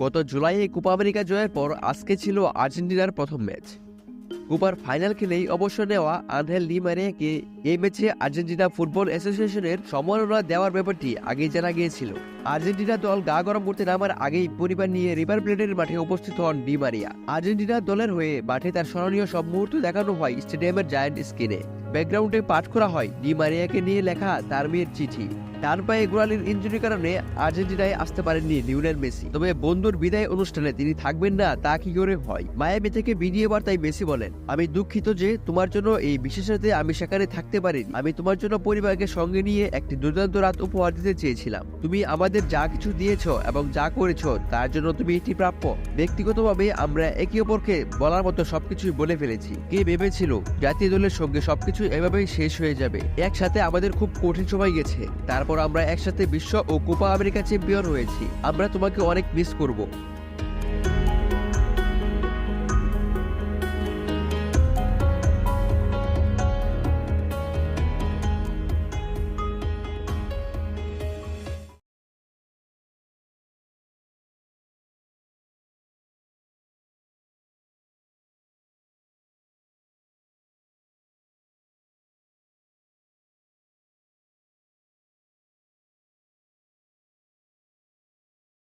গত জুলাইয়ে Copa America জয়ের পর আজকে ছিল আর্জেন্টিনার প্রথম ম্যাচ। কোপার ফাইনাল খেলেই অবসর নেওয়া আনহেল ডি মারিয়াকে এই ম্যাচে আর্জেন্টিনা ফুটবল অ্যাসোসিয়েশনের সম্মাননা দেওয়ার ব্যাপারটি আগেই জানা গিয়েছিল। আর্জেন্টিনা দল গা গরম করতে নামার আগেই পরিবার নিয়ে রিভার প্লেটের মাঠে উপস্থিত হন ডি মারিয়া। আর্জেন্টিনা দলের হয়ে মাঠে তার স্মরণীয় সব মুহূর্ত দেখানো হয় স্টেডিয়ামের জায়ান্ট স্ক্রিনে। ব্যাকগ্রাউন্ডে পাঠ করা হয় ডি মারিয়াকে নিয়ে লেখা তার মেয়ের চিঠি। ডান পায়ে গোড়ালির ইনজুরির কারণে আর্জেন্টিনায় আসতে পারেননি লিওনেল মেসি। তবে বন্ধুর বিদায় অনুষ্ঠানে তিনি থাকবেন না তা কি করে হয়? মায়ামি থেকে ভিডিও বার্তায় মেসি বলেন, আমি দুঃখিত যে তোমার জন্য এই বিশেষ রাতে আমি সেখানে থাকতে পারিনি। আমি তোমার জন্য পরিবারকে সঙ্গে নিয়ে একটি দুর্দান্ত রাত উপহার দিতে চেয়েছিলাম। তুমি আমাদের যা কিছু দিয়েছ এবং যা করেছ তার জন্য তুমি এটি প্রাপ্য। ব্যক্তিগতভাবে আমরা একে অপরকে বলার মতো সবকিছুই বলে ফেলেছি। কে ভেবেছিল জাতীয় দলের সঙ্গে সবকিছু এভাবেই শেষ হয়ে যাবে? একসাথে আমাদের খুব কঠিন সময় গেছে, তারপর আমরা একসাথে বিশ্ব ও কোপা আমেরিকা চ্যাম্পিয়ন হয়েছি। আমরা তোমাকে অনেক মিস করব।